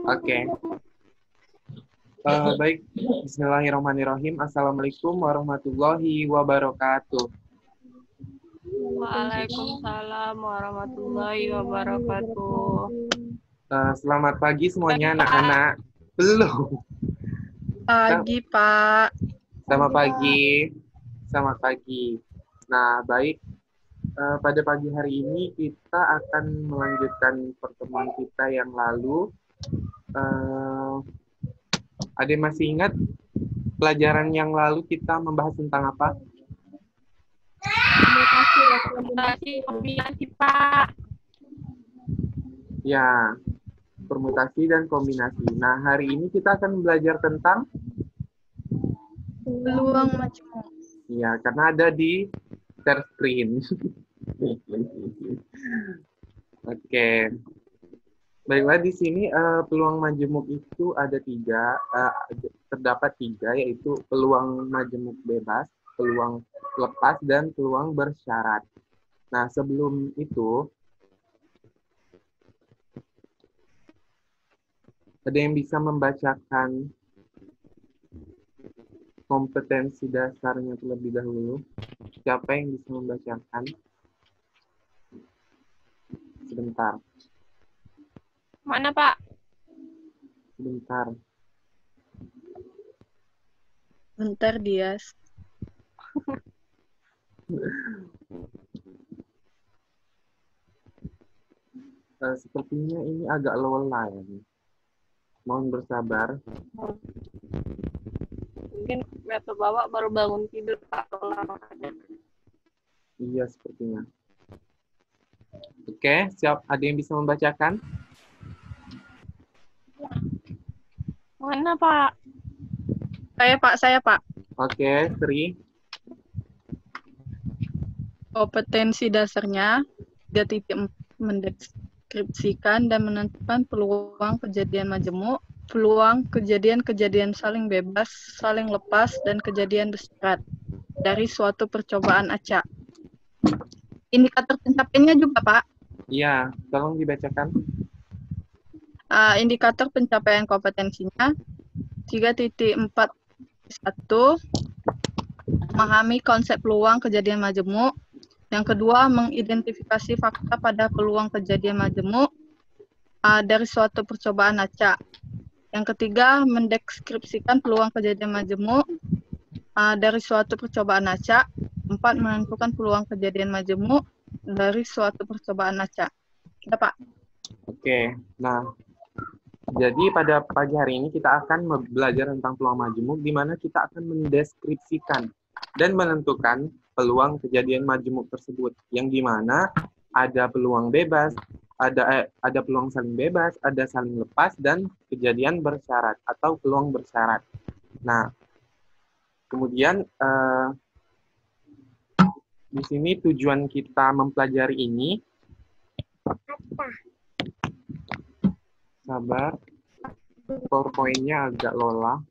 Oke. Baik, Bismillahirrahmanirrahim. Assalamualaikum warahmatullahi wabarakatuh. Waalaikumsalam warahmatullahi wabarakatuh. Selamat pagi semuanya anak-anak. Belum. Pagi, Pak. Selamat pagi. Selamat pagi. Nah, baik. Pada pagi hari ini kita akan melanjutkan pertemuan kita yang lalu. Ada yang masih ingat pelajaran yang lalu kita membahas tentang apa? Kombinasi, Pak. Ya, permutasi dan kombinasi. Nah, hari ini kita akan belajar tentang Peluang majemuk. ya, karena ada di share screen. Oke. Baiklah, di sini peluang majemuk itu ada terdapat tiga, yaitu peluang majemuk bebas, peluang lepas, dan peluang bersyarat. Nah, sebelum itu, ada yang bisa membacakan kompetensi dasarnya terlebih dahulu? Siapa yang bisa membacakan? Sebentar. Mana, Pak? Sebentar. Bentar, Dias. Sepertinya ini agak lelah ya. Mohon bersabar. Mungkin bapak baru bangun tidur, Pak. Iya, sepertinya. Oke, siap. Ada yang bisa membacakan? Mana, Pak? Saya, Pak. Oke, Sri. Kompetensi dasarnya 3.4 mendeskripsikan dan menentukan peluang kejadian majemuk, peluang kejadian-kejadian saling bebas, saling lepas, dan kejadian bersyarat dari suatu percobaan acak. Indikator pencapaiannya juga, Pak. Iya, tolong dibacakan. Indikator pencapaian kompetensinya 3.4.1 memahami konsep peluang kejadian majemuk. Yang kedua, mengidentifikasi fakta pada peluang kejadian majemuk dari suatu percobaan acak. Yang ketiga, mendeskripsikan peluang kejadian majemuk dari suatu percobaan acak. 4, menentukan peluang kejadian majemuk dari suatu percobaan acak. Sudah, Pak. Oke, nah, jadi pada pagi hari ini kita akan belajar tentang peluang majemuk, di mana kita akan mendeskripsikan dan menentukan peluang kejadian majemuk tersebut, yang dimana ada peluang bebas, ada peluang saling bebas, ada saling lepas, dan kejadian bersyarat atau peluang bersyarat. Nah, kemudian di sini tujuan kita mempelajari ini, sabar, PowerPoint-nya agak lelah.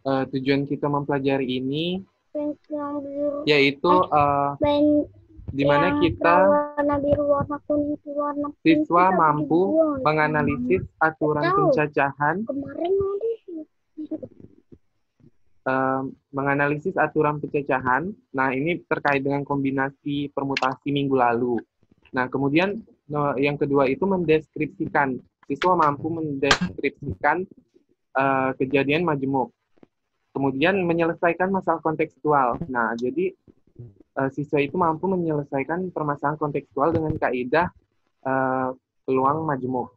Tujuan kita mempelajari ini yaitu di mana kita siswa mampu menganalisis aturan pencacahan, Nah, ini terkait dengan kombinasi permutasi minggu lalu. Nah, kemudian yang kedua itu mendeskripsikan. Siswa mampu mendeskripsikan kejadian majemuk. Kemudian menyelesaikan masalah kontekstual. Nah, jadi siswa itu mampu menyelesaikan permasalahan kontekstual dengan kaidah peluang majemuk.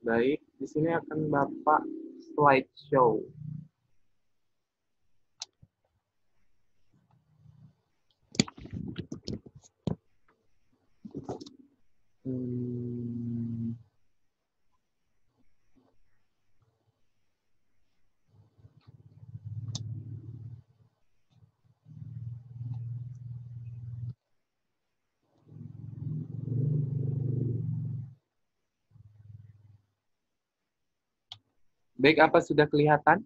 Baik, di sini akan Bapak slideshow. Baik, apa sudah kelihatan?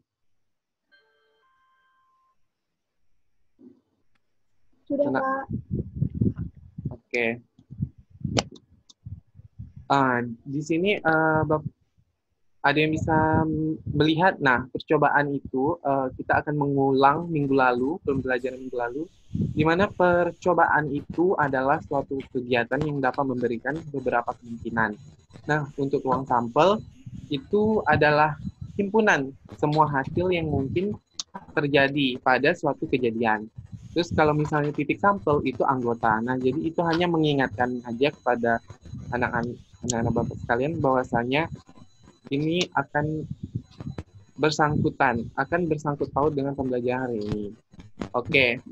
Sudah, Nah, Pak. oke. Di sini ada yang bisa melihat. Nah, percobaan itu kita akan mengulang minggu lalu, pembelajaran minggu lalu, di mana percobaan itu adalah suatu kegiatan yang dapat memberikan beberapa kemungkinan. Nah, untuk ruang sampel itu adalah himpunan semua hasil yang mungkin terjadi pada suatu kejadian. Terus kalau misalnya titik sampel itu anggota. Nah, jadi itu hanya mengingatkan aja kepada anak-anak Bapak sekalian bahwasanya ini akan bersangkut paut dengan pembelajaran hari ini. Oke.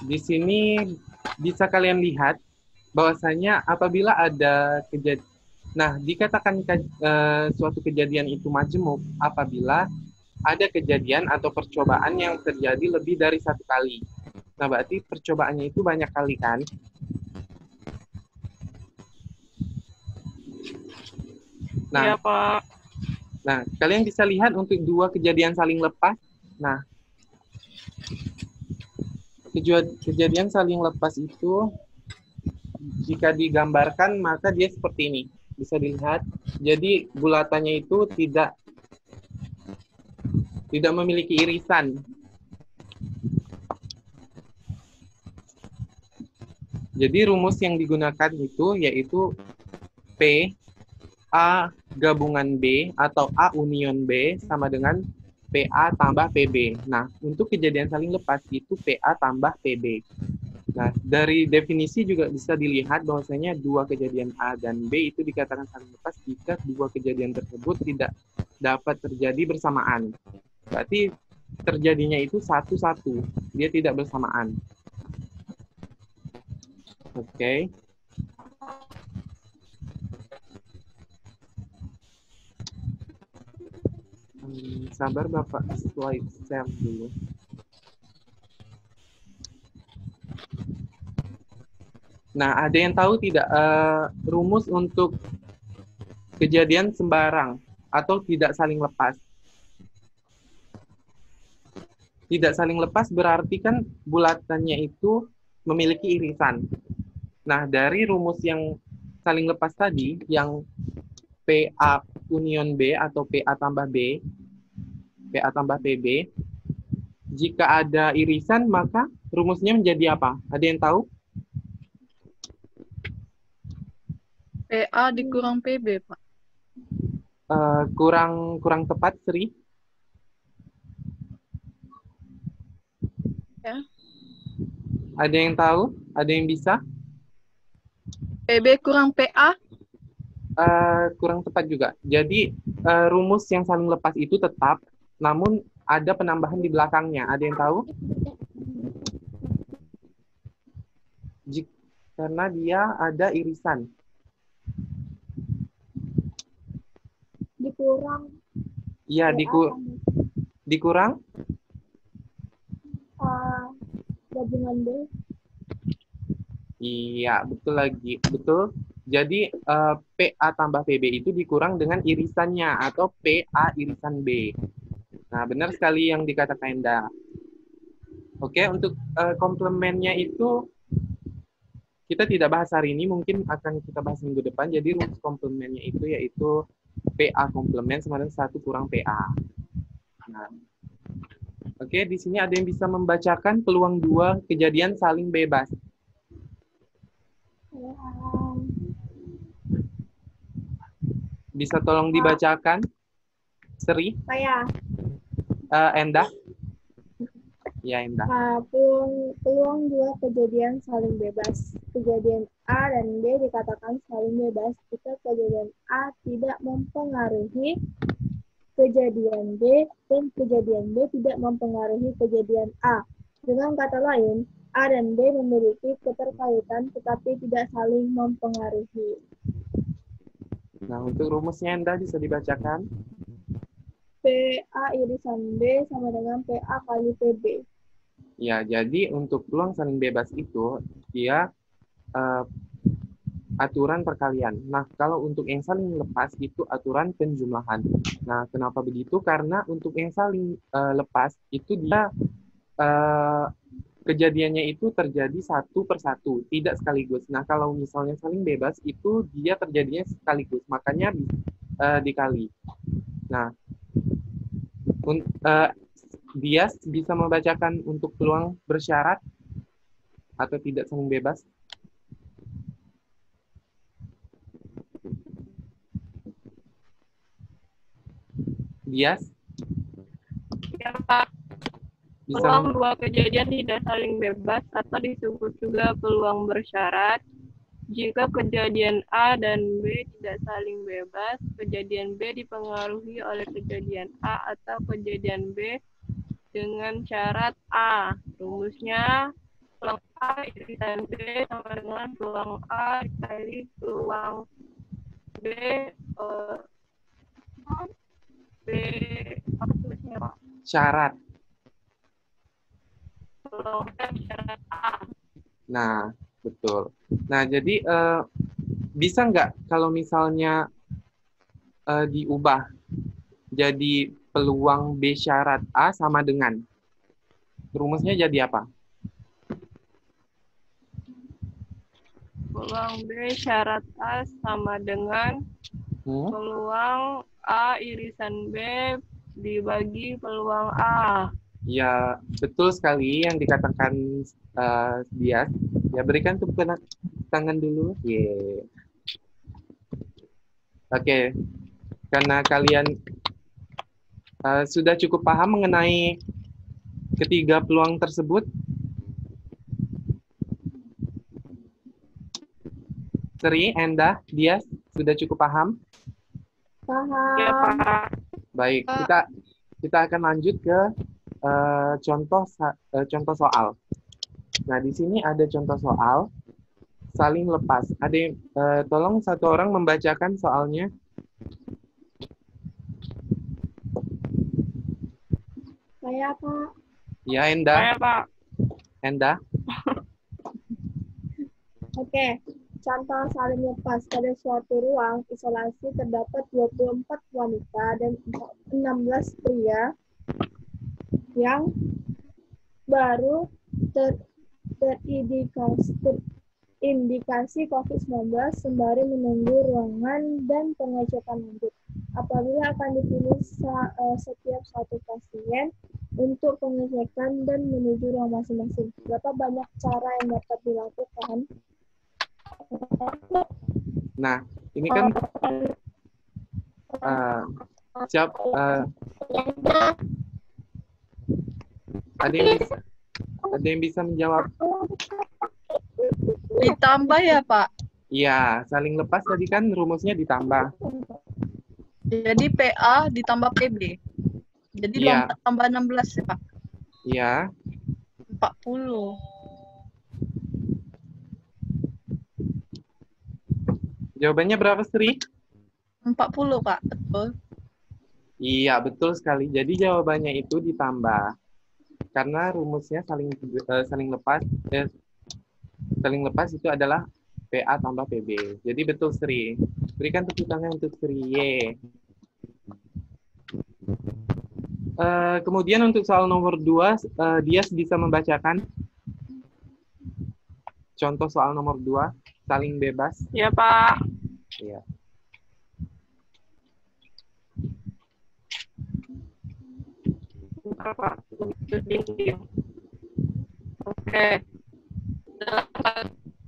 Di sini bisa kalian lihat bahwasanya apabila ada kejadian, nah dikatakan suatu kejadian itu majemuk apabila ada kejadian atau percobaan yang terjadi lebih dari satu kali. Nah, berarti percobaannya itu banyak kali kan? Nah, Iya, Pak. Nah, kalian bisa lihat untuk dua kejadian saling lepas. Nah, kejadian saling lepas itu jika digambarkan maka dia seperti ini. Bisa dilihat. Jadi bulatannya itu tidak memiliki irisan. Jadi rumus yang digunakan itu yaitu P A gabungan B atau A union B sama dengan PA tambah PB. Nah, untuk kejadian saling lepas itu PA tambah PB. Nah, dari definisi juga bisa dilihat bahwasanya dua kejadian A dan B itu dikatakan saling lepas jika dua kejadian tersebut tidak dapat terjadi bersamaan. Berarti terjadinya itu satu-satu, dia tidak bersamaan. Oke. Sabar Bapak, slide share dulu. Nah, ada yang tahu tidak rumus untuk kejadian sembarang atau tidak saling lepas? Tidak saling lepas berarti kan bulatannya itu memiliki irisan. Nah, dari rumus yang saling lepas tadi, yang PA union B atau PA tambah B, PA tambah PB, jika ada irisan maka rumusnya menjadi apa? Ada yang tahu? PA dikurang PB, Pak. Kurang tepat, Sri. Ya. Ada yang tahu? Ada yang bisa? PB kurang PA. Kurang tepat juga. Jadi rumus yang saling lepas itu tetap, namun ada penambahan di belakangnya. Ada yang tahu? Karena dia ada irisan. Dikurang. Iya, dikurang? Gabungan B. Iya, betul lagi. Betul. Jadi PA tambah PB itu dikurang dengan irisannya atau PA irisan B. Nah, benar sekali yang dikatakan Enda. Oke, untuk komplemennya itu kita tidak bahas hari ini, mungkin akan kita bahas minggu depan. Jadi rumus komplemennya itu yaitu PA komplement sama dengan 1 kurang PA. Nah, oke, di sini ada yang bisa membacakan peluang dua kejadian saling bebas. Bisa tolong dibacakan, Sri? Saya. Endah? Ya, Endah. Peluang dua kejadian saling bebas. Kejadian A dan B dikatakan saling bebas jika kejadian A tidak mempengaruhi kejadian B dan kejadian B tidak mempengaruhi kejadian A. Dengan kata lain, A dan B memiliki keterkaitan tetapi tidak saling mempengaruhi. Nah, untuk rumusnya Endah bisa dibacakan? PA irisan B sama dengan PA kali PB. Ya, jadi untuk peluang saling bebas itu, dia aturan perkalian. Nah, kalau untuk yang saling lepas itu aturan penjumlahan. Nah, kenapa begitu? Karena untuk yang saling lepas itu dia kejadiannya itu terjadi satu per satu, tidak sekaligus. Nah, kalau misalnya saling bebas itu dia terjadinya sekaligus, makanya dikali. Nah, dia bisa membacakan untuk peluang bersyarat atau tidak saling bebas? Dias? Ya, Pak. Bisa Peluang dua kejadian tidak saling bebas atau disebut juga peluang bersyarat. Jika kejadian A dan B tidak saling bebas, kejadian B dipengaruhi oleh kejadian A atau kejadian B dengan syarat A. Rumusnya, peluang A irisan B sama dengan peluang A dikali peluang B apa tulisnya, Pak? syarat. Peluang B syarat A. Nah, betul. Nah, jadi bisa nggak kalau misalnya diubah jadi peluang B syarat A sama dengan rumusnya jadi apa? Peluang B syarat A sama dengan peluang A irisan B dibagi peluang A. Ya, betul sekali yang dikatakan Dias. Ya, berikan tepuk tangan dulu. Yeah. Oke, karena kalian sudah cukup paham mengenai ketiga peluang tersebut, Sri, Endah, Dias, sudah cukup paham? Ya, Paham. Pak. Baik, kita akan lanjut ke contoh soal. Nah, di sini ada contoh soal saling lepas. Ada tolong satu orang membacakan soalnya. Saya, Pak. Ya, Endah. Saya, Pak. Endah. Oke. Contoh saling lepas. Pada suatu ruang isolasi terdapat 24 wanita dan 16 pria yang baru terindikasi COVID-19 sembari menunggu ruangan dan pengecekan lanjut. Apabila akan dipilih setiap satu pasien untuk pengecekan dan menuju ruang masing-masing. Berapa banyak cara yang dapat dilakukan? Nah, ini kan ada yang bisa menjawab? Ditambah ya, Pak? Iya, saling lepas tadi kan rumusnya ditambah. Jadi PA ditambah PB. Jadi Iya. 24 tambah 16 ya, Pak? Iya. 40. Jawabannya berapa, Sri? 40, Pak. Betul. Iya, betul sekali. Jadi jawabannya itu ditambah. Karena rumusnya saling lepas. Saling lepas itu adalah PA tambah PB. Jadi betul, Sri. Berikan tepuk tangan untuk Sri. Ye. Kemudian untuk soal nomor 2, Dias bisa membacakan contoh soal nomor 2, saling bebas. Ya, Pak. Iya. Bentar, Pak. Oke.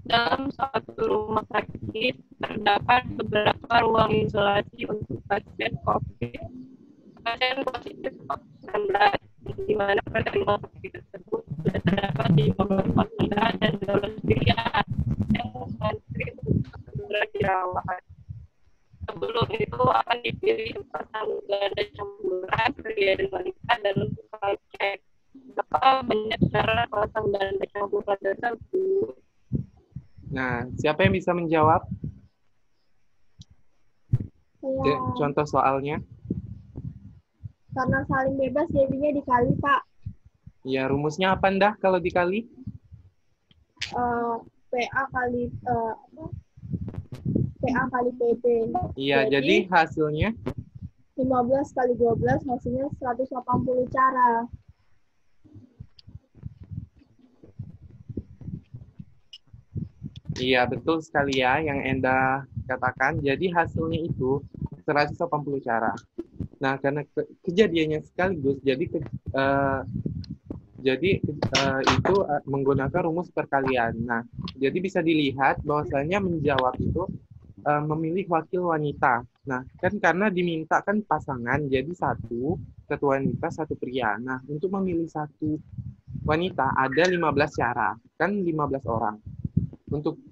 Dalam satu rumah sakit terdapat beberapa ruang isolasi untuk pasien COVID. Pasien positif COVID-19, di mana pada rumah sakit tersebut sudah terdapat 54 wanita dan 12 pria yang mengantri untuk segera dirawat. Sebelum itu akan dipilih pasang ganda campuran pria dan wanita dan untuk cek berapa banyak cara pasang ganda campuran tersebut. Nah, siapa yang bisa menjawab Saya, contoh soalnya? karena saling bebas jadinya dikali, Pak. Ya, rumusnya apa, Ndah, kalau dikali? PA kali PA kali PB. Iya, jadi hasilnya 15 kali 12 hasilnya 180 cara. iya betul sekali ya yang Enda katakan. Jadi hasilnya itu 180 cara. Nah, karena kejadiannya sekaligus, itu menggunakan rumus perkalian. Nah, jadi bisa dilihat bahwasanya menjawab itu memilih wakil wanita. Nah, kan karena diminta kan pasangan, jadi satu wanita, satu pria. Nah, untuk memilih satu wanita ada 15 cara, kan 15 orang. Untuk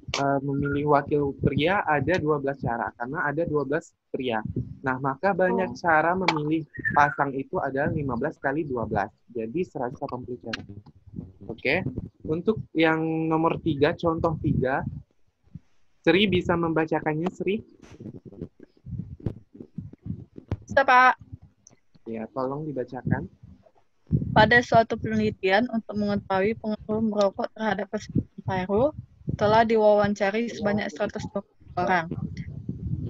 memilih wakil pria ada 12 cara, karena ada 12 pria. Nah, maka banyak cara memilih pasang itu ada 15 kali 12. Jadi 180 cara. Oke. Untuk yang nomor 3, contoh 3, Sri bisa membacakannya, Sri? Bisa, Pak. Ya, tolong dibacakan. Pada suatu penelitian untuk mengetahui pengaruh merokok terhadap kesehatan paru, telah diwawancari sebanyak 120 orang.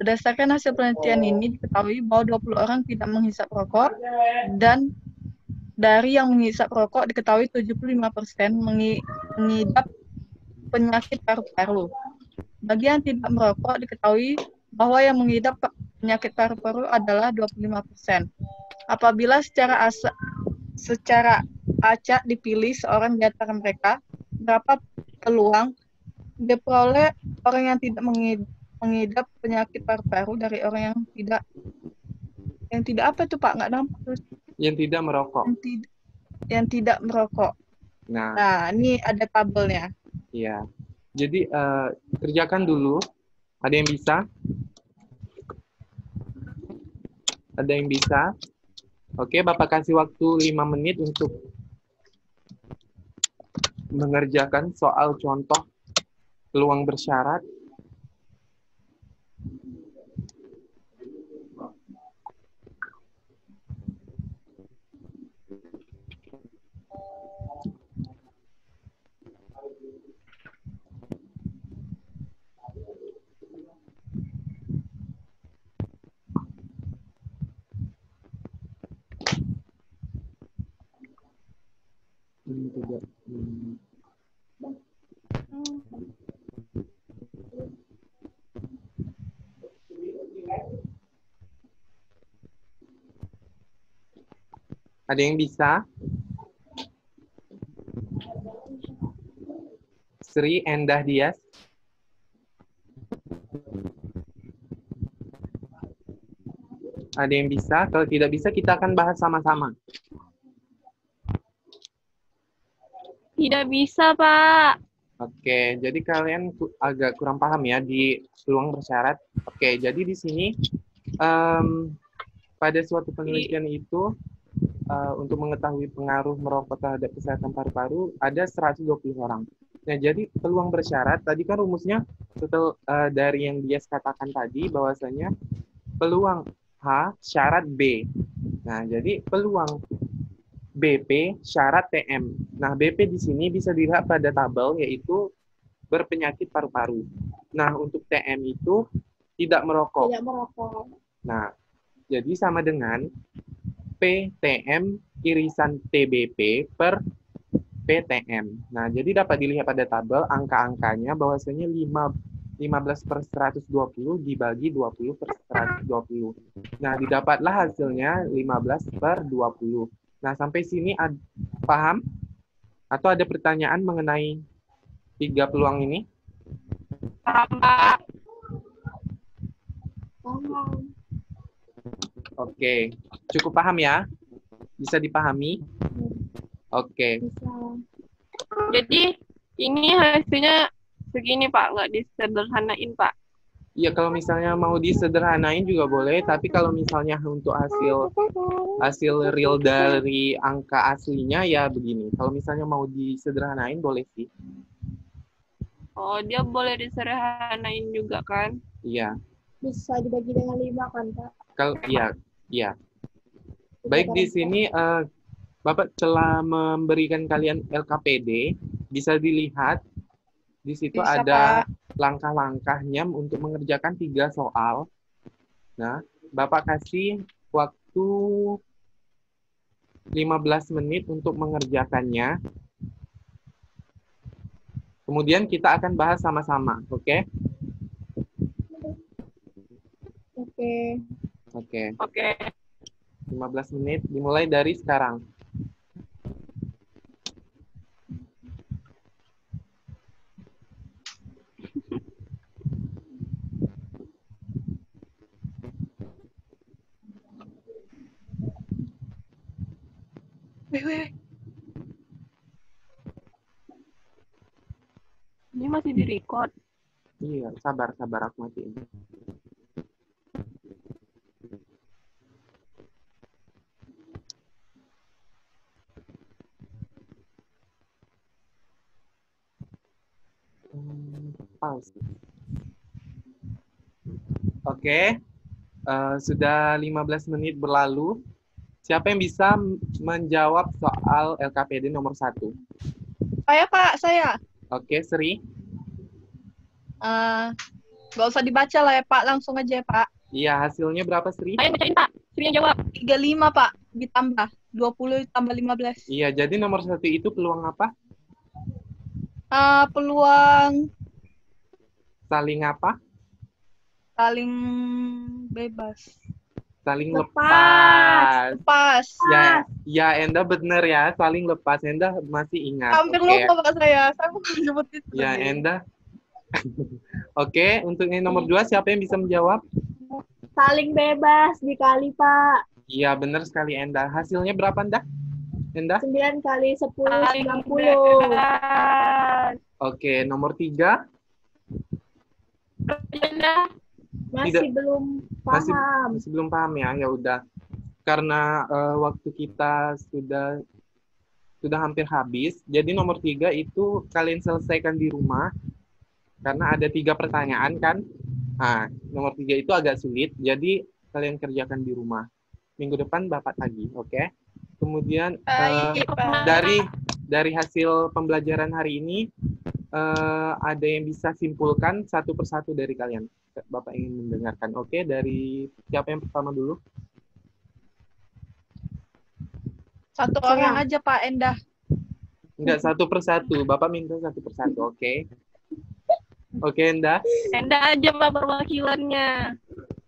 Berdasarkan hasil penelitian ini, diketahui bahwa 20 orang tidak menghisap rokok, dan dari yang menghisap rokok diketahui 75% mengidap penyakit paru-paru. Bagi yang tidak merokok, diketahui bahwa yang mengidap penyakit paru-paru adalah 25%. Apabila secara acak dipilih seorang di antara mereka, berapa peluang diperoleh orang yang tidak mengidap penyakit paru-paru dari orang yang tidak apa itu Pak? Nggak nampak tuh. Yang tidak merokok. Yang tidak merokok. Nah, ini ada tabelnya. Iya. Jadi kerjakan dulu. Ada yang bisa? Ada yang bisa? Oke, Bapak kasih waktu 5 menit untuk mengerjakan soal contoh peluang bersyarat. Tidak. Ada yang bisa? Sri Endah Dias. Ada yang bisa? Kalau tidak bisa, kita akan bahas sama-sama. Tidak bisa, Pak. Oke, jadi kalian agak kurang paham ya di peluang bersyarat. Oke, jadi di sini pada suatu penelitian itu untuk mengetahui pengaruh merokok terhadap kesehatan paru-paru ada 120 orang. Nah, jadi peluang bersyarat tadi kan rumusnya setelah dari yang dia katakan tadi bahwasanya peluang H syarat B. Nah, jadi peluang BP syarat TM. Nah, BP di sini bisa dilihat pada tabel yaitu berpenyakit paru-paru. Nah, untuk TM itu tidak merokok. Tidak merokok. Nah, jadi sama dengan PTM irisan TBP per PTM. Nah, jadi dapat dilihat pada tabel angka-angkanya bahwasanya 15 per 120 dibagi 20 per 120. Nah, didapatlah hasilnya 15 per 20. Nah, sampai sini paham? Atau ada pertanyaan mengenai 3 peluang ini? Paham, Pak. Paham. Oke, cukup paham ya? Bisa dipahami? Oke. Bisa. Jadi, ini hasilnya segini, Pak. Nggak disederhanain, Pak. Iya, kalau misalnya mau disederhanain juga boleh, tapi kalau misalnya untuk hasil real dari angka aslinya ya begini. Kalau misalnya mau disederhanain boleh sih. Oh, dia boleh disederhanain juga kan? Iya. Bisa dibagi dengan 5 kan, Pak? Kalau iya. Baik, di sini Bapak telah memberikan kalian LKPD, bisa dilihat Di situ Bisa, ada Pak. langkah-langkahnya untuk mengerjakan 3 soal. Nah, Bapak kasih waktu 15 menit untuk mengerjakannya. Kemudian kita akan bahas sama-sama, oke? Oke. Oke, Oke. 15 menit dimulai dari sekarang. Weh. Ini masih di record. Iya, sabar aku matiin. Pause. Oke, sudah 15 menit berlalu. Siapa yang bisa menjawab soal LKPD nomor 1? Saya, Pak, saya. Oke, Sri. Nggak usah dibaca lah ya, Pak. Langsung aja ya, Pak. Iya, hasilnya berapa, Sri? Ayo bacain, Pak. Sri yang jawab. 35, Pak. Ditambah. 20 tambah 15. Iya, jadi nomor 1 itu peluang apa? Peluang Saling apa? saling bebas. Saling Lepas. lepas. Lepas. Ya, Enda benar ya, saling lepas. Enda masih ingat. Hampir Oke. lupa, Pak, saya. Saya mau nyebut itu. Ya, tadi. Enda. Oke, untuk yang nomor 2, siapa yang bisa menjawab? Saling bebas dikali, Pak. Iya, benar sekali, Enda. Hasilnya berapa, Enda? Enda? 9 kali 10, Saling 90. bebas. Oke, nomor 3. Anda. Masih belum Masih paham. masih belum paham ya. Ya udah. Karena waktu kita sudah hampir habis. Jadi nomor 3 itu kalian selesaikan di rumah. Karena ada 3 pertanyaan kan. Nah, nomor 3 itu agak sulit. Jadi kalian kerjakan di rumah. Minggu depan Bapak tagih, oke? Kemudian Baik, Pak. dari hasil pembelajaran hari ini ada yang bisa simpulkan satu persatu dari kalian. Bapak ingin mendengarkan. Oke, dari siapa yang pertama dulu? Satu orang aja, Pak Endah. Enggak, satu persatu. Bapak minta satu persatu, oke? Oke, Enda. Enda aja, Pak, perwakilannya.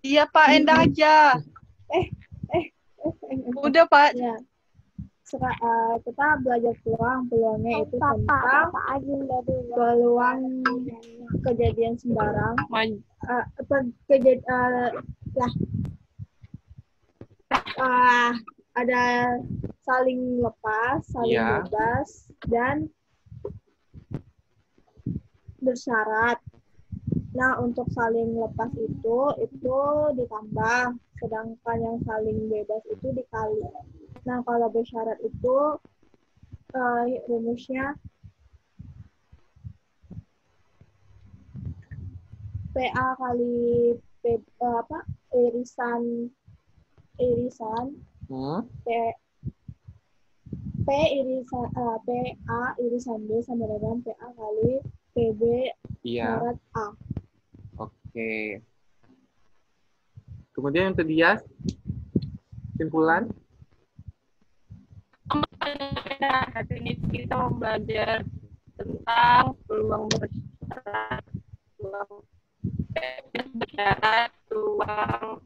Iya, Pak Endah aja. Udah, Pak. Ya. Kita belajar peluangnya itu tentang peluang kejadian sembarang. Ada saling lepas, saling Iya. bebas, dan bersyarat. Nah, untuk saling lepas itu ditambah, sedangkan yang saling bebas itu dikali. Nah, kalau bersyarat itu rumusnya PA kali irisan P irisan PA irisan B sama dengan PA kali PB Iya. syarat A. Oke. Kemudian yang kedua, simpulan. Hari ini kita mau belajar tentang peluang bersyarat, peluang bebas bersyarat, peluang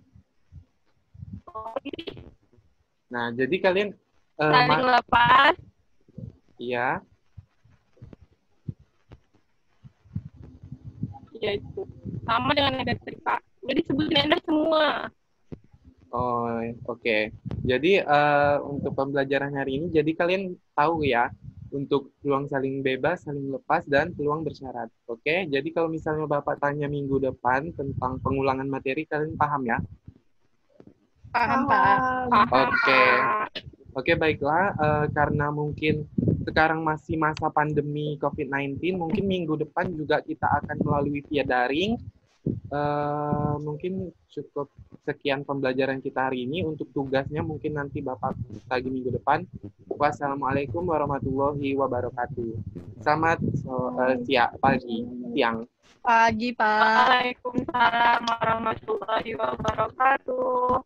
Nah, jadi kalian saling lepas. iya. Ya itu sama dengan yang tadi, Pak. Udah disebutin Anda semua. Oh, oke. Jadi untuk pembelajaran hari ini, jadi kalian tahu ya untuk peluang saling bebas, saling lepas, dan peluang bersyarat. Oke, jadi kalau misalnya Bapak tanya minggu depan tentang pengulangan materi, kalian paham ya? Paham, Pak. Oke, baiklah. Karena mungkin sekarang masih masa pandemi COVID-19, mungkin minggu depan juga kita akan melalui via daring. Mungkin cukup sekian pembelajaran kita hari ini. Untuk tugasnya mungkin nanti Bapak lagi minggu depan. Wassalamualaikum warahmatullahi wabarakatuh. Selamat siang. Pagi, Pak. Waalaikumsalam warahmatullahi wabarakatuh.